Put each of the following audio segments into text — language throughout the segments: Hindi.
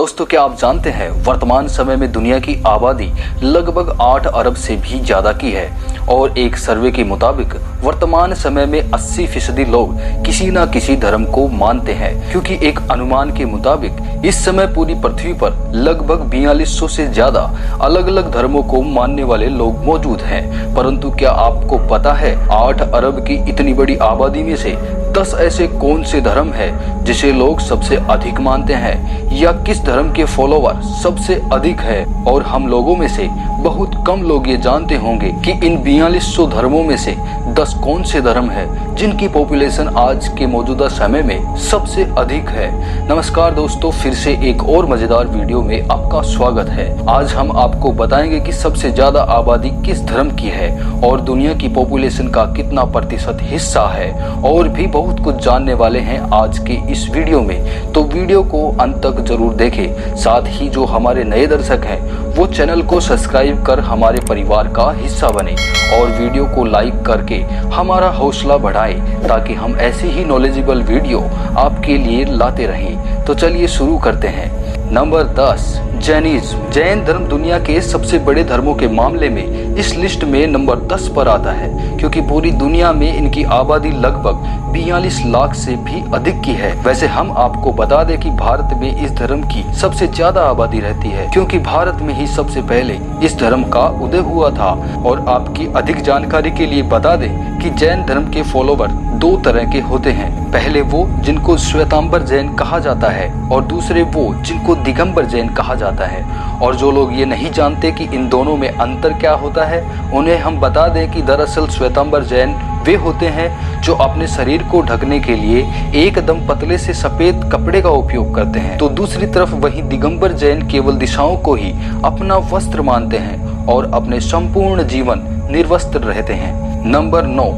दोस्तों, क्या आप जानते हैं वर्तमान समय में दुनिया की आबादी लगभग 8 अरब से भी ज्यादा की है और एक सर्वे के मुताबिक वर्तमान समय में 80% लोग किसी न किसी धर्म को मानते हैं, क्योंकि एक अनुमान के मुताबिक इस समय पूरी पृथ्वी पर लगभग 4200 से ज्यादा अलग अलग धर्मों को मानने वाले लोग मौजूद हैं। परंतु क्या आपको पता है 8 अरब की इतनी बड़ी आबादी में से 10 ऐसे कौन से धर्म है जिसे लोग सबसे अधिक मानते हैं, या किस धर्म के फॉलोवर सबसे अधिक है? और हम लोगों में से बहुत कम लोग ये जानते होंगे कि इन 4200 धर्मों में से 10 कौन से धर्म है जिनकी पॉपुलेशन आज के मौजूदा समय में सबसे अधिक है। नमस्कार दोस्तों, फिर से एक और मजेदार वीडियो में आपका स्वागत है। आज हम आपको बताएंगे कि सबसे ज्यादा आबादी किस धर्म की है और दुनिया की पॉपुलेशन का कितना प्रतिशत हिस्सा है, और भी बहुत कुछ जानने वाले हैं आज के इस वीडियो में। तो वीडियो को अंत तक जरूर देखें। साथ ही जो हमारे नए दर्शक हैं वो चैनल को सब्सक्राइब कर हमारे परिवार का हिस्सा बने और वीडियो को लाइक करके हमारा हौसला बढ़ाएं, ताकि हम ऐसी ही नॉलेजेबल वीडियो आपके लिए लाते रहें। तो चलिए शुरू करते हैं। Number 10, Jainism. जैन धर्म दुनिया के सबसे बड़े धर्मों के मामले में इस लिस्ट में नंबर 10 पर आता है, क्योंकि पूरी दुनिया में इनकी आबादी लगभग 42 लाख से भी अधिक की है। वैसे हम आपको बता दें कि भारत में इस धर्म की सबसे ज्यादा आबादी रहती है, क्योंकि भारत में ही सबसे पहले इस धर्म का उदय हुआ था। और आपकी अधिक जानकारी के लिए बता दें कि जैन धर्म के फॉलोवर 2 तरह के होते हैं। पहले वो जिनको श्वेतांबर जैन कहा जाता है और दूसरे वो जिनको दिगंबर जैन कहा जाता है। और जो लोग ये नहीं जानते कि इन दोनों में अंतर क्या होता है, उन्हें हम बता दें कि दरअसल श्वेतांबर जैन वे होते हैं जो अपने शरीर को ढकने के लिए एकदम पतले से सफेद कपड़े का उपयोग करते हैं। तो दूसरी तरफ वही दिगंबर जैन केवल दिशाओं को ही अपना वस्त्र मानते हैं और अपने संपूर्ण जीवन निर्वस्त्र रहते हैं। नंबर 9,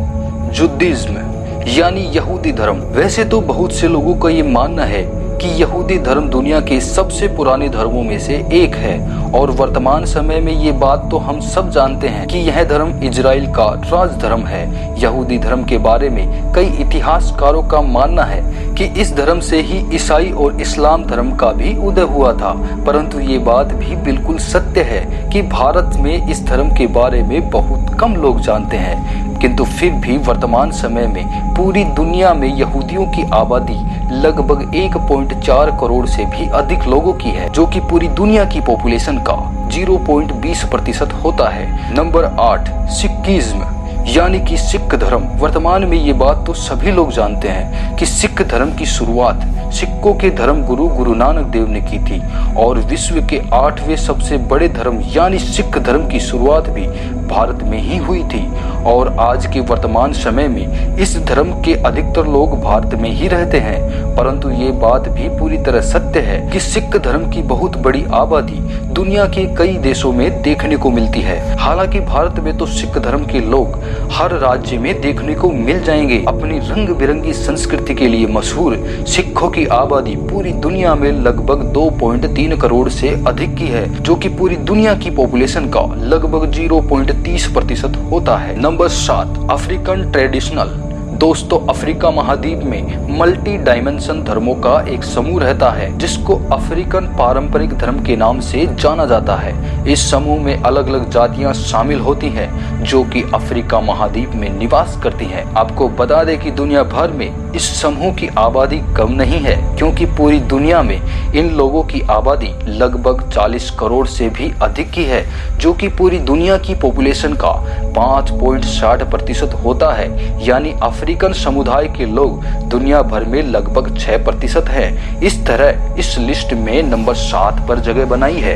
जुद्दीज्म यानी यहूदी धर्म। वैसे तो बहुत से लोगों का ये मानना है कि यहूदी धर्म दुनिया के सबसे पुराने धर्मों में से एक है, और वर्तमान समय में ये बात तो हम सब जानते हैं कि यह धर्म इजराइल का राज धर्म है। यहूदी धर्म के बारे में कई इतिहासकारों का मानना है कि इस धर्म से ही ईसाई और इस्लाम धर्म का भी उदय हुआ था। परंतु ये बात भी बिल्कुल सत्य है कि भारत में इस धर्म के बारे में बहुत कम लोग जानते हैं। किंतु फिर भी वर्तमान समय में पूरी दुनिया में यहूदियों की आबादी लगभग 1.4 करोड़ से भी अधिक लोगों की है, जो कि पूरी दुनिया की पॉपुलेशन का 0.20% होता है। नंबर 8, सिखिज्म यानी कि सिख धर्म। वर्तमान में ये बात तो सभी लोग जानते हैं कि सिख धर्म की शुरुआत सिखों के धर्म गुरु नानक देव ने की थी, और विश्व के 8वें सबसे बड़े धर्म यानी सिख धर्म की शुरुआत भी भारत में ही हुई थी। और आज के वर्तमान समय में इस धर्म के अधिकतर लोग भारत में ही रहते हैं। परंतु ये बात भी पूरी तरह सत्य है कि सिख धर्म की बहुत बड़ी आबादी दुनिया के कई देशों में देखने को मिलती है। हालांकि भारत में तो सिख धर्म के लोग हर राज्य में देखने को मिल जाएंगे। अपनी रंग बिरंगी संस्कृति के लिए मशहूर सिखों की आबादी पूरी दुनिया में लगभग 2.3 करोड़ से अधिक की है, जो कि पूरी दुनिया की पॉपुलेशन का लगभग 0.30% होता है। Number 7, African traditional. दोस्तों, अफ्रीका महाद्वीप में मल्टी डायमेंशन धर्मों का एक समूह रहता है, जिसको अफ्रीकन पारंपरिक धर्म के नाम से जाना जाता है। इस समूह में अलग अलग जातियां शामिल होती हैं जो कि अफ्रीका महाद्वीप में निवास करती हैं। आपको बता दें कि दुनिया भर में इस समूह की आबादी कम नहीं है, क्योंकि पूरी दुनिया में इन लोगों की आबादी लगभग 40 करोड़ से भी अधिक की है, जो कि पूरी दुनिया की पॉपुलेशन का 5.60% होता है। यानी अफ्रीकन समुदाय के लोग दुनिया भर में लगभग 6% है। इस तरह इस लिस्ट में नंबर 7 पर जगह बनाई है।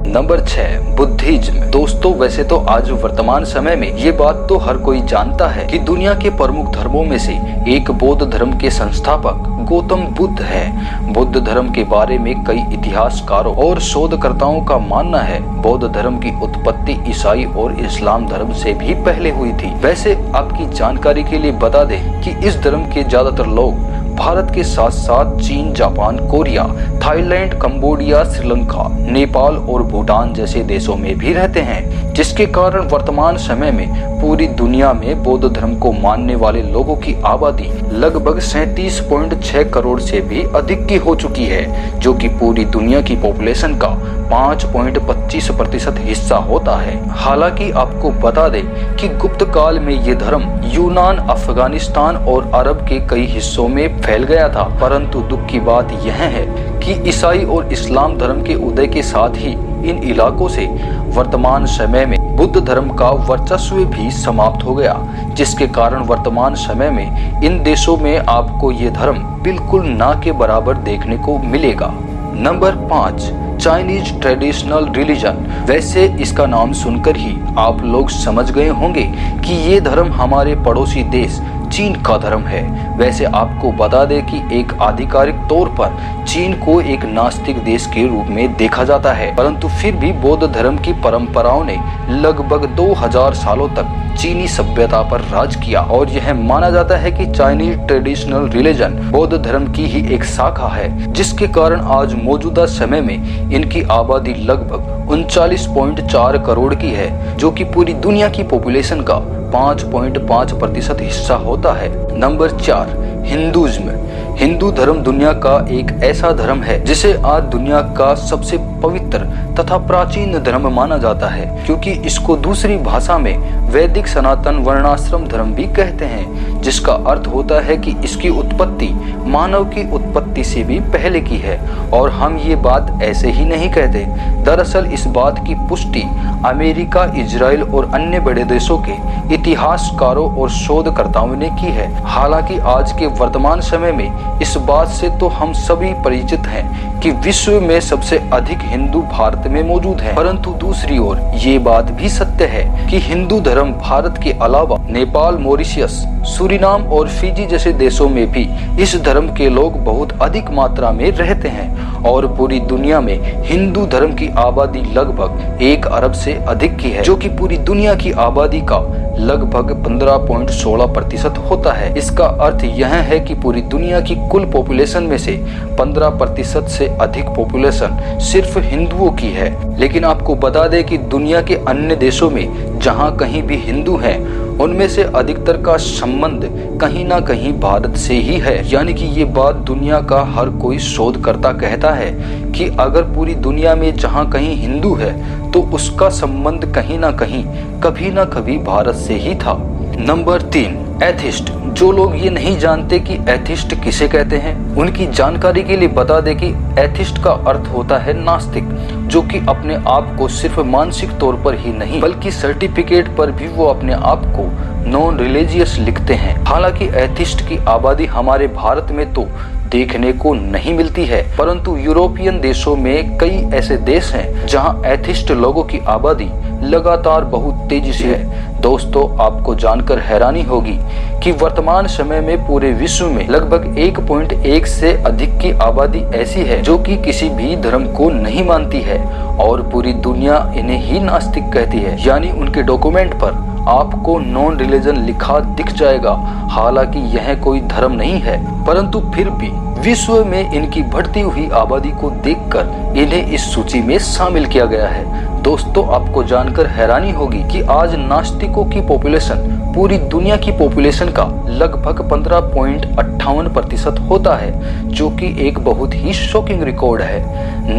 Number 6, Buddhism. दोस्तों, वैसे तो आज वर्तमान समय में ये बात तो हर कोई जानता है कि दुनिया के प्रमुख धर्मों में से एक बौद्ध धर्म के संस्थापक गौतम बुद्ध है। बुद्ध धर्म के बारे में कई इतिहासकारों और शोधकर्ताओं का मानना है बौद्ध धर्म की उत्पत्ति ईसाई और इस्लाम धर्म से भी पहले हुई थी। वैसे आपकी जानकारी के लिए बता दें कि इस धर्म के ज्यादातर लोग भारत के साथ साथ चीन, Japan, Korea, Thailand, Cambodia, Sri Lanka, Nepal और भूटान जैसे देशों में भी रहते हैं, जिसके कारण वर्तमान समय में पूरी दुनिया में बौद्ध धर्म को मानने वाले लोगों की आबादी लगभग 37.6 करोड़ से भी अधिक की हो चुकी है, जो कि पूरी दुनिया की पॉपुलेशन का 5.25% हिस्सा होता है। हालांकि आपको बता दें कि गुप्त काल में ये धर्म यूनान, अफगानिस्तान और अरब के कई हिस्सों में फैल गया था, परंतु दुख की बात यह है कि ईसाई और इस्लाम धर्म के उदय के साथ ही इन इलाकों से वर्तमान समय में बुद्ध धर्म का वर्चस्व भी समाप्त हो गया, जिसके कारण वर्तमान समय में इन देशों में आपको ये धर्म बिल्कुल ना के बराबर देखने को मिलेगा। Number 5, Chinese traditional religion. वैसे इसका नाम सुनकर ही आप लोग समझ गए होंगे कि ये धर्म हमारे पड़ोसी देश चीन का धर्म है। वैसे आपको बता दें कि एक आधिकारिक तौर पर चीन को एक नास्तिक देश के रूप में देखा जाता है, परंतु फिर भी बौद्ध धर्म की परंपराओं ने लगभग 2000 सालों तक चीनी सभ्यता पर राज किया और यह माना जाता है कि चाइनीज ट्रेडिशनल रिलीजन बौद्ध धर्म की ही एक शाखा है, जिसके कारण आज मौजूदा समय में इनकी आबादी लगभग 39.4 करोड़ की है, जो कि पूरी दुनिया की पॉपुलेशन का 5.5% हिस्सा होता है। Number 4, Hinduism. हिंदू धर्म दुनिया का एक ऐसा धर्म है जिसे आज दुनिया का सबसे पवित्र तथा प्राचीन धर्म माना जाता है, क्योंकि इसको दूसरी भाषा में वैदिक सनातन वर्णाश्रम धर्म भी कहते हैं, जिसका अर्थ होता है कि इसकी उत्पत्ति मानव की उत्पत्ति से भी पहले की है। और हम ये बात ऐसे ही नहीं कहते, दरअसल इस बात की पुष्टि अमेरिका, इजराइल और अन्य बड़े देशों के इतिहासकारों और शोधकर्ताओं ने की है। हालांकि आज के वर्तमान समय में इस बात से तो हम सभी परिचित हैं कि विश्व में सबसे अधिक हिंदू भारत में मौजूद हैं, परंतु दूसरी ओर ये बात भी सत्य है कि हिंदू धर्म भारत के अलावा नेपाल, मॉरिशस, सूरीनाम और फिजी जैसे देशों में भी इस धर्म के लोग बहुत अधिक मात्रा में रहते हैं और पूरी दुनिया में हिंदू धर्म की आबादी लगभग 1 अरब से अधिक की है, जो कि पूरी दुनिया की आबादी का लगभग 15.16% होता है। इसका अर्थ यह है कि पूरी दुनिया की कुल पॉपुलेशन में से 15% से अधिक पॉपुलेशन सिर्फ हिंदुओं की है। लेकिन आपको बता दें कि दुनिया के अन्य देशों में जहां कहीं भी हिंदू हैं, उनमें से अधिकतर का संबंध कहीं ना कहीं भारत से ही है। यानी कि ये बात दुनिया का हर कोई शोधकर्ता कहता है कि अगर पूरी दुनिया में जहां कहीं हिंदू है तो उसका संबंध कहीं ना कहीं कभी ना कभी भारत से ही था। Number 3, atheist. जो लोग ये नहीं जानते कि एथिस्ट किसे कहते हैं, उनकी जानकारी के लिए बता दें कि एथिस्ट का अर्थ होता है नास्तिक, जो कि अपने आप को सिर्फ मानसिक तौर पर ही नहीं बल्कि सर्टिफिकेट पर भी वो अपने आप को नॉन रिलीजियस लिखते हैं। हालांकि एथिस्ट की आबादी हमारे भारत में तो देखने को नहीं मिलती है, परंतु यूरोपियन देशों में कई ऐसे देश हैं जहां एथिस्ट लोगों की आबादी लगातार बहुत तेजी से है। दोस्तों, आपको जानकर हैरानी होगी कि वर्तमान समय में पूरे विश्व में लगभग 1.1 से अधिक की आबादी ऐसी है जो कि किसी भी धर्म को नहीं मानती है और पूरी दुनिया इन्हें ही नास्तिक कहती है। यानी उनके डॉक्यूमेंट पर आपको नॉन रिलीजन लिखा दिख जाएगा। हालांकि यह कोई धर्म नहीं है, परंतु फिर भी विश्व में इनकी बढ़ती हुई आबादी को देखकर इन्हें इस सूची में शामिल किया गया है। दोस्तों, आपको जानकर हैरानी होगी कि आज नास्तिकों की पॉपुलेशन पूरी दुनिया की पॉपुलेशन का लगभग 15.58% होता है, जो कि एक बहुत ही शॉकिंग रिकॉर्ड है।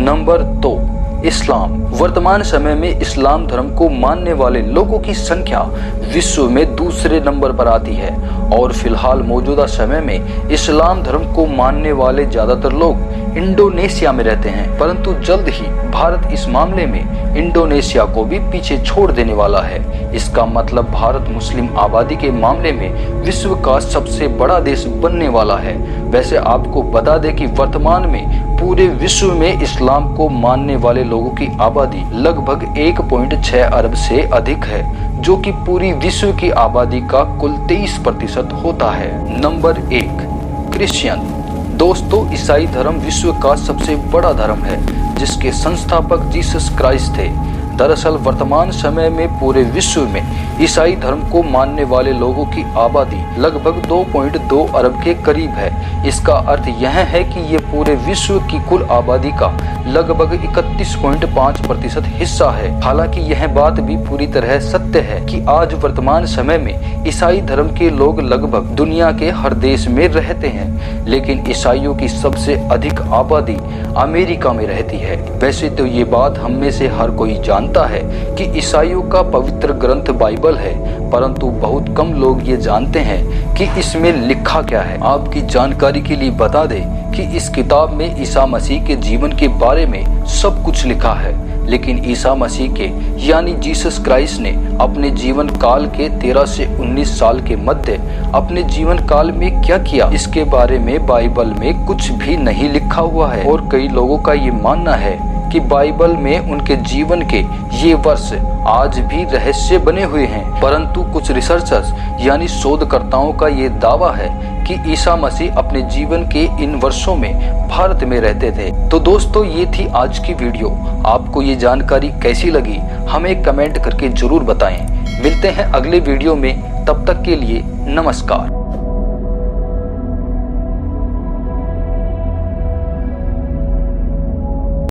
नंबर 2, इस्लाम। वर्तमान समय में इस्लाम धर्म को मानने वाले लोगों की संख्या विश्व में दूसरे नंबर पर आती है और फिलहाल मौजूदा समय में इस्लाम धर्म को मानने वाले ज्यादातर लोग इंडोनेशिया में रहते हैं, परंतु जल्द ही भारत इस मामले में इंडोनेशिया को भी पीछे छोड़ देने वाला है। इसका मतलब भारत मुस्लिम आबादी के मामले में विश्व का सबसे बड़ा देश बनने वाला है। वैसे आपको बता दें कि वर्तमान में पूरे विश्व में इस्लाम को मानने वाले लोगों की आबादी लगभग 1.6 अरब से अधिक है, जो कि पूरी विश्व की आबादी का कुल 23% होता है। Number 1, Christian. दोस्तों, ईसाई धर्म विश्व का सबसे बड़ा धर्म है, जिसके संस्थापक जीसस क्राइस्ट थे। दरअसल वर्तमान समय में पूरे विश्व में ईसाई धर्म को मानने वाले लोगों की आबादी लगभग 2.2 अरब के करीब है। इसका अर्थ यह है कि ये पूरे विश्व की कुल आबादी का लगभग 31.5% हिस्सा है। हालांकि यह बात भी पूरी तरह सत्य है कि आज वर्तमान समय में ईसाई धर्म के लोग लगभग दुनिया के हर देश में रहते हैं, लेकिन ईसाइयों की सबसे अधिक आबादी अमेरिका में रहती है। वैसे तो ये बात हम में से हर कोई जानता है कि ईसाइयों का पवित्र ग्रंथ बाइबल है, परंतु बहुत कम लोग ये जानते हैं कि इसमें लिखा क्या है। आपकी जानकारी के लिए बता दें कि इस किताब में ईसा मसीह के जीवन के बारे में सब कुछ लिखा है, लेकिन ईसा मसीह के यानी जीसस क्राइस्ट ने अपने जीवन काल के 13 से 19 साल के मध्य अपने जीवन काल में क्या किया, इसके बारे में बाइबल में कुछ भी नहीं लिखा हुआ है। और कई लोगों का ये मानना है कि बाइबल में उनके जीवन के ये वर्ष आज भी रहस्य बने हुए हैं, परंतु कुछ रिसर्चर्स यानी शोधकर्ताओं का ये दावा है कि ईसा मसीह अपने जीवन के इन वर्षों में भारत में रहते थे। तो दोस्तों, ये थी आज की वीडियो। आपको ये जानकारी कैसी लगी हमें कमेंट करके जरूर बताएं। मिलते हैं अगले वीडियो में, तब तक के लिए नमस्कार।